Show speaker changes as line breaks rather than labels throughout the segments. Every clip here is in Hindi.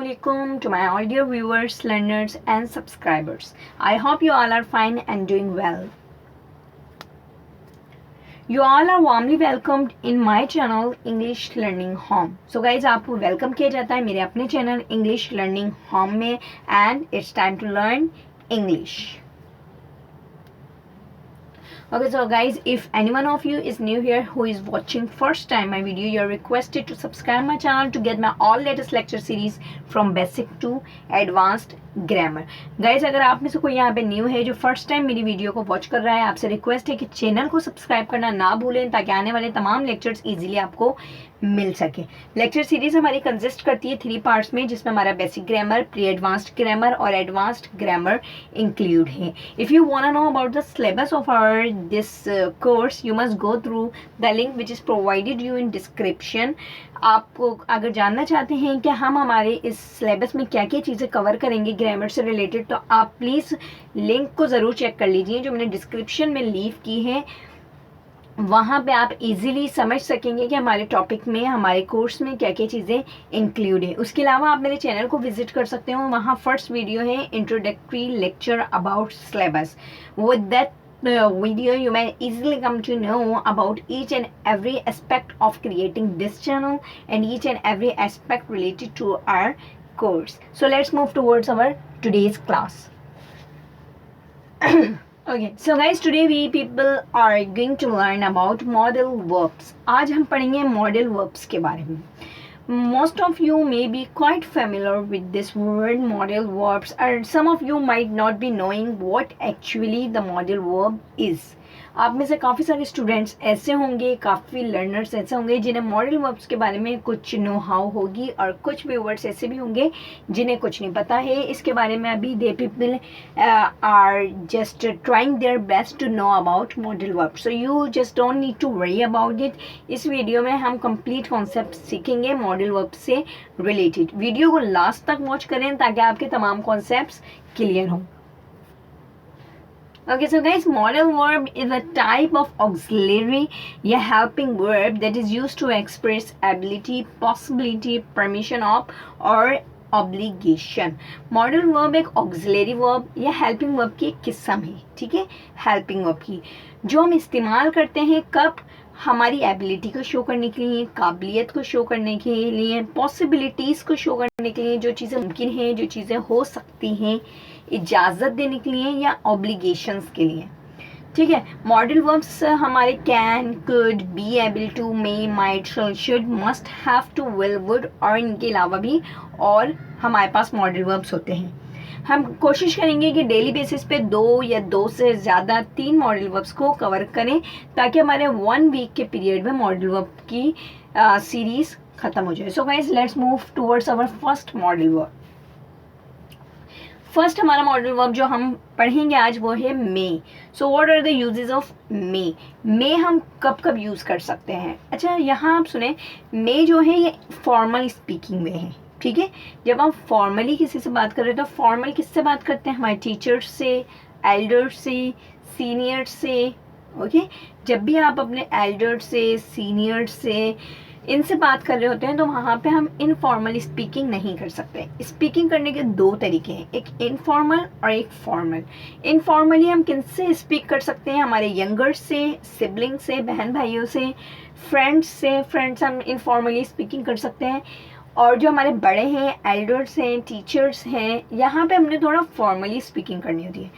Assalamualaikum to my all dear viewers, learners and subscribers. I hope you all are fine and doing well. You all are warmly welcomed in my channel English Learning Home. So guys, आपको वेलकम किया जाता है मेरे अपने चैनल English Learning Home में and it's time to learn English. Okay, so guys, if any one of you is new here who is watching first time my video, you're requested to subscribe my channel to get my all latest lecture series from basic to advanced grammar. Guys, अगर आप में से कोई यहाँ पे न्यू है जो फर्स्ट टाइम मेरी वीडियो को वॉच कर रहा है, आपसे रिक्वेस्ट है कि चैनल को सब्सक्राइब करना ना भूलें ताकि आने वाले तमाम लेक्चर्स इजीली आपको मिल सके. लेक्चर सीरीज हमारी कंसिस्ट करती है 3 पार्ट्स में, जिसमें हमारा basic grammar, pre advanced grammar और एडवांस्ड ग्रामर इंक्लूड है. If you want to know about the syllabus of our this course, you must go through the link which is provided you in description. आपको अगर जानना चाहते हैं कि हम हमारे इस सिलेबस में क्या क्या चीज़ें कवर करेंगे ग्रामर से रिलेटेड, तो आप प्लीज़ लिंक को ज़रूर चेक कर लीजिए जो मैंने डिस्क्रिप्शन में लीव की है. वहाँ पे आप इजीली समझ सकेंगे कि हमारे टॉपिक में, हमारे कोर्स में क्या क्या चीज़ें इंक्लूड है. उसके अलावा आप मेरे चैनल को विजिट कर सकते हो. वहाँ फर्स्ट वीडियो है introductory lecture about syllabus. With that video you may easily come to know about each and every aspect of creating this channel and each and every aspect related to our course. So let's move towards our today's class. Okay, so guys, today we people are going to learn about modal verbs. आज हम पढ़ेंगे modal verbs के बारे में. Most of you may be quite familiar with this word modal verbs, and some of you might not be knowing what actually the modal verb is. आप में से काफ़ी सारे स्टूडेंट्स ऐसे होंगे, काफ़ी लर्नर्स ऐसे होंगे जिन्हें मॉडल वर्ब्स के बारे में कुछ नो हाउ होगी, और कुछ व्यूअर्स ऐसे भी होंगे जिन्हें कुछ नहीं पता है इसके बारे में. अभी they people are just trying their best to know about modal verb. So you just don't need to worry about it. इस वीडियो में हम कंप्लीट कॉन्सेप्ट सीखेंगे मॉडल वर्ब से रिलेटेड. वीडियो को लास्ट तक वॉच करें ताकि आपके तमाम कॉन्सेप्ट्स क्लियर हों. Okay, so guys, modal verb is a type of auxiliary या helping verb that is used to express ability, possibility, permission of or obligation. Modal verb एक auxiliary verb या helping verb की एक किस्म है, ठीक है, helping verb की, जो हम इस्तेमाल करते हैं कब, हमारी एबिलिटी को शो करने के लिए, काबिलियत को शो करने के लिए, पॉसिबिलिटीज़ को शो करने के लिए, जो चीज़ें मुमकिन हैं, जो चीज़ें हो सकती हैं, इजाज़त देने के लिए या ऑब्लिगेशंस के लिए, ठीक है. मॉडल वर्ब्स हमारे can, could, be able to, may, might, shall, should, must, have to, will, would और इनके अलावा भी और हमारे पास मॉडल वर्ब्स होते हैं. हम कोशिश करेंगे कि डेली बेसिस पे 2 या 2 से ज़्यादा 3 मॉडल वर्ब्स को कवर करें ताकि हमारे 1 वीक के पीरियड में मॉडल वर्ब की सीरीज़ ख़त्म हो जाए. So guys, let's move towards our first modal verb. First हमारा मॉडल वर्ब जो हम पढ़ेंगे आज वो है may. So what are the uses of may. May हम कब कब यूज़ कर सकते हैं. अच्छा, यहाँ आप सुने, मे जो है ये फॉर्मल स्पीकिंग में है, ठीक है. जब हम फॉर्मली किसी से बात कर रहे हैं तो फॉर्मल किससे बात करते हैं, हमारे टीचर्स से, एल्डर्स से, सीनियर्स से. ओके, जब भी आप अपने एल्डर्स से, सीनियर्स से, इनसे बात कर रहे होते हैं तो वहाँ पे हम इनफॉर्मल स्पीकिंग नहीं कर सकते. स्पीकिंग करने के 2 तरीके हैं, एक इनफॉर्मल और एक फॉर्मल. इनफॉर्मली हम किनसे स्पीक कर सकते हैं, हमारे यंगर से, सिबलिंग से, बहन भाइयों से, फ्रेंड्स से. फ्रेंड्स हम इनफॉर्मली स्पीकिंग कर सकते हैं. और जो हमारे बड़े हैं, एल्डर्स हैं, टीचर्स हैं, यहाँ पे हमने थोड़ा फॉर्मली स्पीकिंग करनी होती है.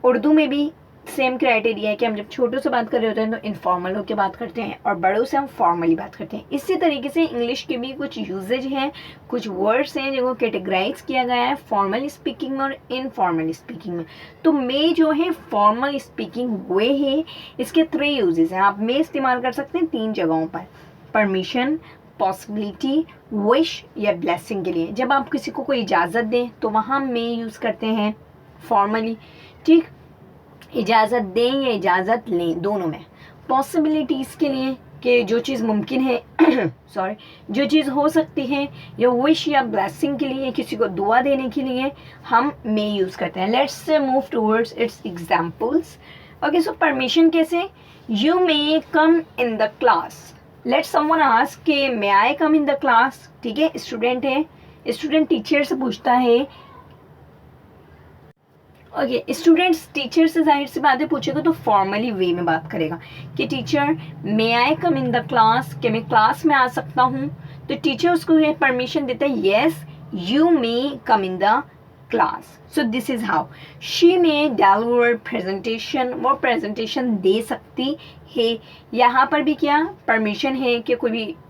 उर्दू में भी सेम क्राइटेरिया है कि हम जब छोटों से बात कर रहे होते हैं तो इनफॉर्मल होकर बात करते हैं और बड़ों से हम फॉर्मली बात करते हैं. इसी तरीके से इंग्लिश के भी कुछ यूजेज हैं, कुछ वर्ड्स हैं जिनको कैटेगराइज किया गया है फॉर्मल स्पीकिंग में और इनफॉर्मल स्पीकिंग में. तो मे जो है फॉर्मल स्पीकिंग वे है. इसके 3 यूजेस हैं. आप मे इस्तेमाल कर सकते हैं 3 जगहों पर, परमिशन, पॉसिबिलिटी, विश या ब्लेसिंग के लिए. जब आप किसी को कोई इजाज़त दें तो वहाँ मे यूज़ करते हैं फॉर्मली, ठीक. इजाज़त दें या इजाज़त लें, दोनों में. पॉसिबिलिटीज़ के लिए कि जो चीज़ मुमकिन है सॉरी, जो चीज़ हो सकती है, या विश या ब्लेसिंग के लिए, किसी को दुआ देने के लिए हम मे यूज़ करते हैं. Let's move towards its examples. Okay, so permission कैसे, you may come in the class. Let someone ask के may I come in the class, ठीक है, स्टूडेंट है, स्टूडेंट टीचर से पूछता है, ओके, स्टूडेंट्स टीचर से जाहिर सी बातें पूछेगा तो फॉर्मली वे में बात करेगा कि teacher may I come in the class, कि मैं क्लास में आ सकता हूँ। तो टीचर उसको ये परमिशन देता है, yes you may come in the class. So this is how she may deliver presentation, वो प्रेजेंटेशन दे सकती है। यहाँ पर भी क्या परमिशन है कि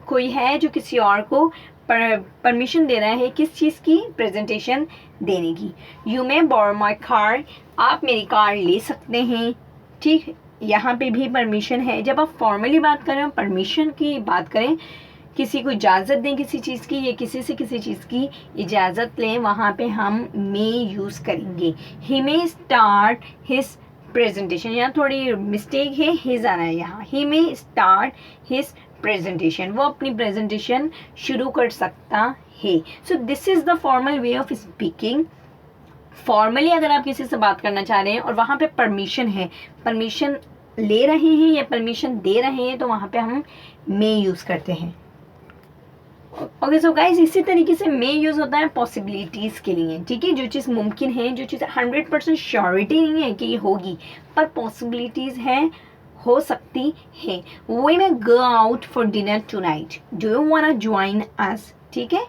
कोई है जो किसी और को परमिशन दे रहा है किस चीज़ की, प्रेजेंटेशन देने की। You may borrow my car, आप मेरी कार ले सकते हैं। ठीक, यहाँ पे भी परमिशन है। जब आप फॉर्मली बात करें, परमिशन की बात करें, किसी को इजाज़त दें किसी चीज़ की या किसी से किसी चीज़ की इजाज़त लें, वहाँ पे हम मे यूज़ करेंगे। ही मे स्टार्ट हिज प्रेजेंटेशन, यहाँ थोड़ी मिस्टेक है, हिज आना है यहाँ। ही मे स्टार्ट हिज प्रेजेंटेशन, वो अपनी प्रेजेंटेशन शुरू कर सकता है। So this is the formal way of speaking. Formally अगर आप किसी से बात करना चाह रहे हैं और वहाँ पे परमिशन है, परमिशन ले रहे हैं या परमिशन दे रहे हैं, तो वहाँ पे हम मे यूज़ करते हैं। ओके सो गाइज, इसी तरीके से मे यूज़ होता है पॉसिबिलिटीज़ के लिए। ठीक है, जो चीज़ मुमकिन है, जो चीज़ 100% श्योरिटी नहीं है कि ये होगी, पर पॉसिबिलिटीज़ हैं, हो सकती है। We may go out for dinner tonight, do you wanna join us. ठीक है,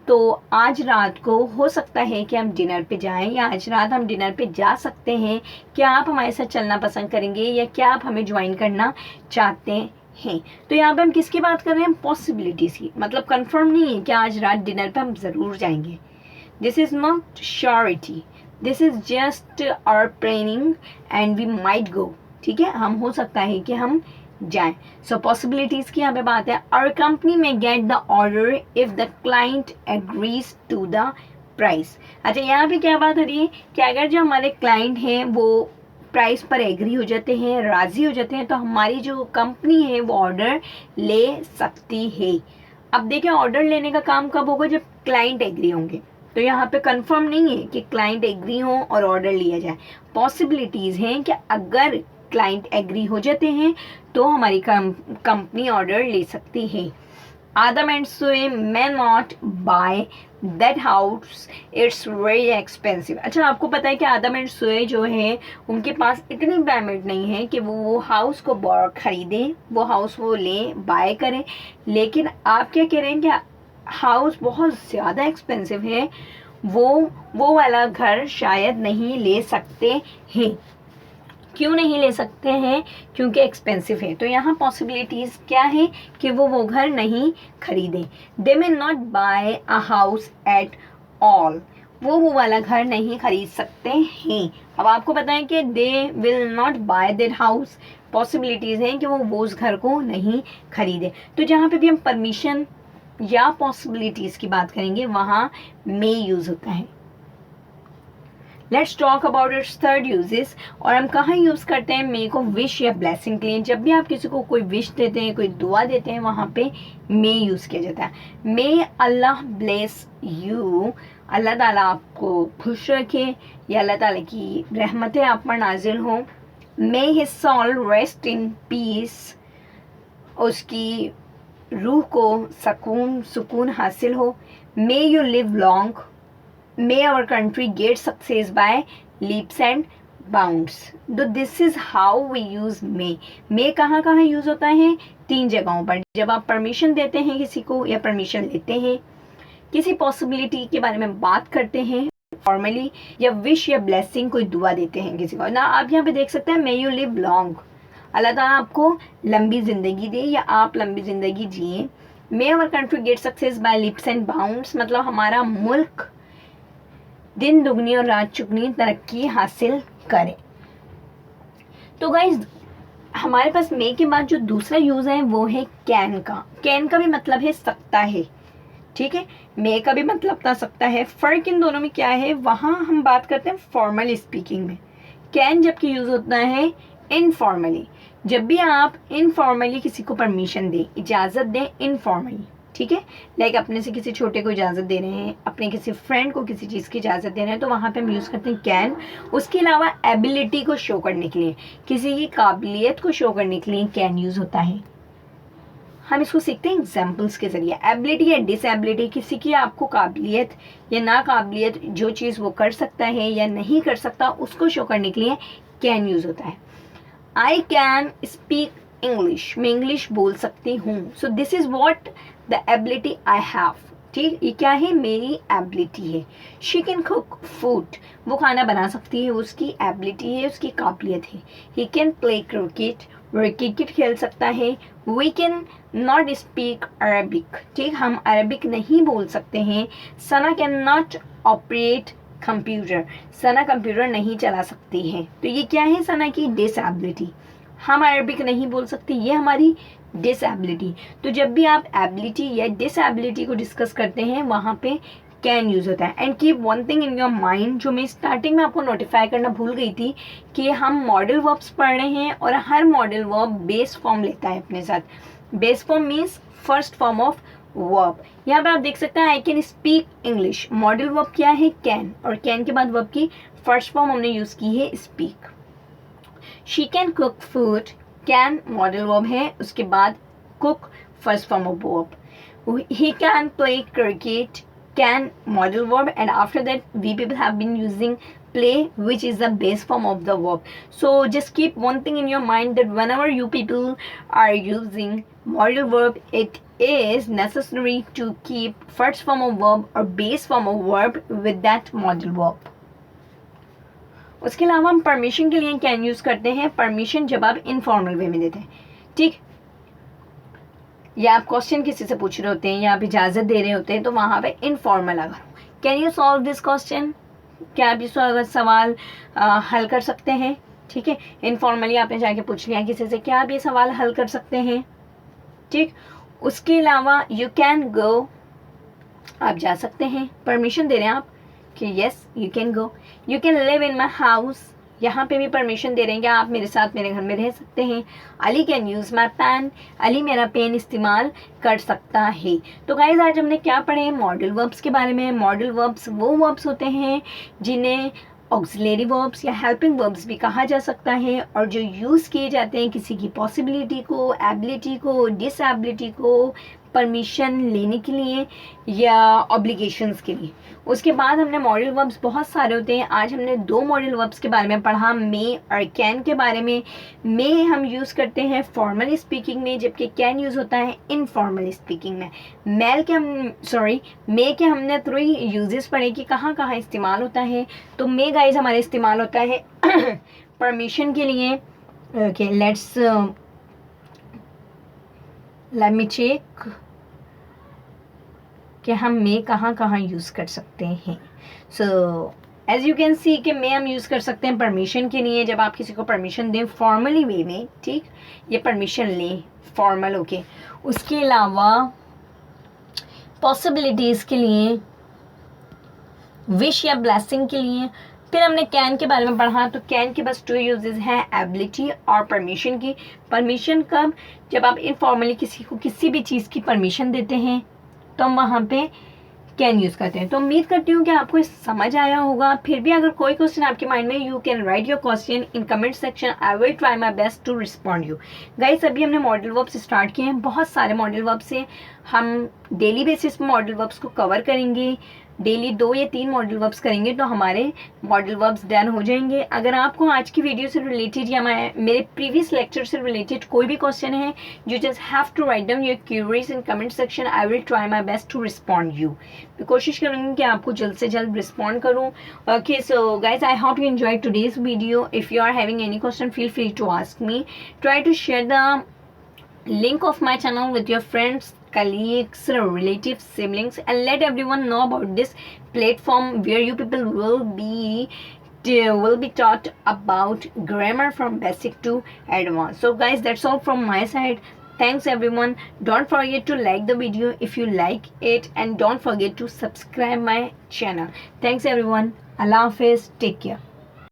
तो आज रात को हो सकता है कि हम डिनर पे जाएं, या आज रात हम डिनर पे जा सकते हैं। क्या आप हमारे साथ चलना पसंद करेंगे, या क्या आप हमें ज्वाइन करना चाहते हैं। तो यहाँ पे हम किसकी बात कर रहे हैं, पॉसिबिलिटीज़ की। मतलब कंफर्म नहीं है कि आज रात डिनर पे हम ज़रूर जाएंगे। This is not surety, this is just our planning and we might go. ठीक है, हम हो सकता है कि हम जाएं। सो पॉसिबिलिटीज़ की यहाँ पे बात है। आवर कंपनी में get the order if the client agrees to the price. अच्छा, यहाँ पे क्या बात हो रही है कि अगर जो हमारे क्लाइंट हैं वो प्राइस पर एग्री हो जाते हैं, राज़ी हो जाते हैं, तो हमारी जो कंपनी है वो ऑर्डर ले सकती है। अब देखिए, ऑर्डर लेने का काम कब होगा, जब क्लाइंट एग्री होंगे। तो यहाँ पे कंफर्म नहीं है कि क्लाइंट एग्री हो और ऑर्डर लिया जाए। पॉसिबिलिटीज़ हैं कि अगर क्लाइंट एग्री हो जाते हैं तो हमारी कंपनी ऑर्डर ले सकती है। आदम and सुए may not buy that house, it's very expensive। अच्छा, आपको पता है कि आदम एंड सुए जो है उनके पास इतनी पेमेंट नहीं है कि वो हाउस को खरीदें, वो हाउस वो लें, बाय करें। लेकिन आप क्या कह रहे हैं कि हाउस बहुत ज़्यादा एक्सपेंसिव है, वो वाला घर शायद नहीं ले सकते हैं। क्यों नहीं ले सकते हैं, क्योंकि एक्सपेंसिव है। तो यहाँ पॉसिबिलिटीज़ क्या है कि वो घर नहीं खरीदें। They may not buy a house at all, वो वाला घर नहीं खरीद सकते हैं। अब आपको पता है कि they will not by that house, possibilities हैं कि वो उस घर को नहीं खरीदें। तो जहाँ पे भी हम परमिशन या पॉसिबिलिटीज़ की बात करेंगे वहाँ मे यूज़ होता है। Let's talk about it's third uses. और हम कहाँ यूज़ करते हैं मे को, विश या ब्लेसिंग के लिए। जब भी आप किसी को कोई विश देते हैं, कोई दुआ देते हैं, वहाँ पे मे यूज़ किया जाता है। मे अल्लाह ब्लेस यू, अल्लाह ताला आपको खुश रखे या अल्लाह ताला की रहमतें आप पर नाजिल हों। May his soul rest in peace, उसकी रूह को सुकून हासिल हो। May you live long, may our country get success by leaps and bounds। तो this is how we use may. May कहाँ कहाँ यूज होता है, 3 जगहों पर। जब आप परमिशन देते हैं किसी को या परमिशन लेते हैं, किसी पॉसिबिलिटी के बारे में बात करते हैं फॉर्मली, या विश या ब्लेसिंग कोई दुआ देते हैं किसी को ना। आप यहाँ पे देख सकते हैं मे यू लिव लॉन्ग, अल्लाह ताला आपको लंबी ज़िंदगी दे या आप लंबी ज़िंदगी जिए। May our country get success by leaps and bounds, मतलब हमारा मुल्क दिन दुगनी और रात चुगनी तरक्की हासिल करें। तो गाइज, हमारे पास मे के बाद जो दूसरा यूज़ है वो है कैन का। कैन का भी मतलब है सकता है। ठीक है, मे का भी मतलब था सकता है। फ़र्क इन दोनों में क्या है, वहाँ हम बात करते हैं फॉर्मल स्पीकिंग में। कैन जबकि यूज़ होता है इनफॉर्मली। जब भी आप इनफॉर्मली किसी को परमिशन दें, इजाज़त दें इनफॉर्मली, ठीक है, लाइक अपने से किसी छोटे को इजाज़त दे रहे हैं, अपने किसी फ्रेंड को किसी चीज़ की इजाज़त दे रहे हैं, तो वहाँ पे हम यूज़ करते हैं कैन। उसके अलावा एबिलिटी को शो करने के लिए, किसी की काबिलियत को शो करने के लिए कैन यूज़ होता है। हम इसको सीखते हैं एग्जाम्पल्स के ज़रिए। एबिलिटी या डिसएबिलिटी, किसी की आपको काबिलियत या नाकाबिलियत, जो चीज़ वो कर सकता है या नहीं कर सकता, उसको शो करने के लिए कैन यूज़ होता है। आई कैन स्पीक इंग्लिश, मैं इंग्लिश बोल सकती हूँ। So this is what the ability I have. ठीक, ये क्या है, मेरी एबिलिटी है। शी कैन कुक फूड, वो खाना बना सकती है, उसकी एबिलिटी है, उसकी काबिलियत है। ही कैन प्ले क्रिकेट, वह क्रिकेट खेल सकता है। We can not speak Arabic, ठीक, हम अरबिक नहीं बोल सकते हैं। Sana can not operate computer, Sana computer नहीं चला सकती है। तो ये क्या है, सना की डिसएबिलिटी। हम अरबिक नहीं बोल सकते, ये हमारी डिसएबिलिटी। तो जब भी आप एबिलिटी या डिसएबिलिटी को डिस्कस करते हैं, वहाँ पे कैन यूज़ होता है। And keep one thing in your mind, जो मैं स्टार्टिंग में आपको नोटिफाई करना भूल गई थी, कि हम मॉडल वर्ब्स पढ़ रहे हैं और हर मॉडल वर्ब बेस फॉर्म लेता है अपने साथ। Base form means first form of verb. यहाँ पे आप देख सकते हैं I can speak English, modal verb क्या है, कैन, और कैन के बाद वर्ब की फर्स्ट फॉर्म हमने यूज़ की है speak. She can cook food, can modal verb है, उसके बाद cook first form of verb. He can play cricket, can model verb, and after that we people have been using play, which is the base form of the verb. So just keep one thing in your mind, that whenever you people are using model verb, it is necessary to keep first form of verb or base form of verb with that model verb. उसके अलावा हम परमिशन के लिए कैन यूज़ करते हैं। परमिशन जब आप इनफॉर्मल वे में देते हैं, ठीक, या आप क्वेश्चन किसी से पूछ रहे होते हैं या आप इजाज़त दे रहे होते हैं, तो वहाँ पे इनफॉर्मल अगर can you solve this question, क्या आप इस सवाल हल कर सकते हैं, ठीक है। इनफॉर्मली आपने जाके पूछ लिया किसी से, क्या आप ये सवाल हल कर सकते हैं, ठीक। उसके अलावा यू कैन गो, आप जा सकते हैं, परमिशन दे रहे हैं आप कि yes you can go. You can live in my house, यहाँ पे भी परमिशन दे रहे हैं कि आप मेरे साथ मेरे घर में रह सकते हैं। Ali can use my pen, Ali मेरा पेन इस्तेमाल कर सकता है। तो गाइज आज हमने क्या पढ़े, मॉडल वर्ब्स के बारे में। मॉडल वर्ब्स वो वर्ब्स होते हैं जिन्हें ऑक्सिलरी वर्ब्स या हेल्पिंग वर्ब्स भी कहा जा सकता है, और जो यूज़ किए जाते हैं किसी की पॉसिबिलिटी को, एबिलिटी को, डिसएबिलिटी को, परमिशन लेने के लिए या ऑब्लिगेशंस के लिए। उसके बाद हमने मॉडल वर्ब्स बहुत सारे होते हैं। आज हमने 2 मॉडल वर्ब्स के बारे में पढ़ा, मे और कैन के बारे में। मे हम यूज़ करते हैं फॉर्मल स्पीकिंग में, जबकि कैन यूज़ होता है इनफॉर्मल स्पीकिंग में। मे के हमने 3 यूजेस पढ़े कि कहाँ कहाँ इस्तेमाल होता है। तो मे गाइज हमारे इस्तेमाल होता है परमिशन के लिए। ओके, लेट मी चेक कि हम मे कहाँ कहाँ यूज़ कर सकते हैं। So as you can see कि मे हम यूज़ कर सकते हैं परमिशन के लिए, जब आप किसी को परमिशन दें फॉर्मली वे में, ठीक, ये परमिशन लें फॉर्मल ओके। उसके अलावा पॉसिबिलिटीज़ के लिए, विश या ब्लेसिंग के लिए। फिर हमने कैन के बारे में पढ़ा, तो कैन के बस 2 यूजेस हैं, एबिलिटी और परमिशन की। परमिशन कब, जब आप इनफॉर्मली किसी को किसी भी चीज़ की परमिशन देते हैं, तो हम वहाँ पे कैन यूज़ करते हैं। तो उम्मीद करती हूँ कि आपको समझ आया होगा। फिर भी अगर कोई क्वेश्चन आपके माइंड में, you can write your question in comment section, I will try my best to respond you. Guys अभी हमने मॉडल वर्ब्स स्टार्ट किए हैं, बहुत सारे मॉडल वर्ब्स हैं। हम डेली बेसिस पर मॉडल वर्ब्स को कवर करेंगे, डेली 2 या 3 मॉडल वर्ब्स करेंगे तो हमारे मॉडल वर्ब्स डन हो जाएंगे। अगर आपको आज की वीडियो से रिलेटेड या मेरे प्रीवियस लेक्चर से रिलेटेड कोई भी क्वेश्चन है, you just have to write down your queries in comment section, I will try my best to respond you. मैं कोशिश करूँगी कि आपको जल्द से जल्द रिस्पॉन्ड करूँ। Okay, so guys I hope you enjoy today's video. If you are having any question, feel free to ask me. Try to share the link of my channel with your friends, colleagues, relatives, siblings, and let everyone know about this platform where you people will be taught about grammar from basic to advanced. So guys, that's all from my side. Thanks everyone. Don't forget to like the video if you like it, and don't forget to subscribe my channel. Thanks everyone. Allah Hafiz. Take care.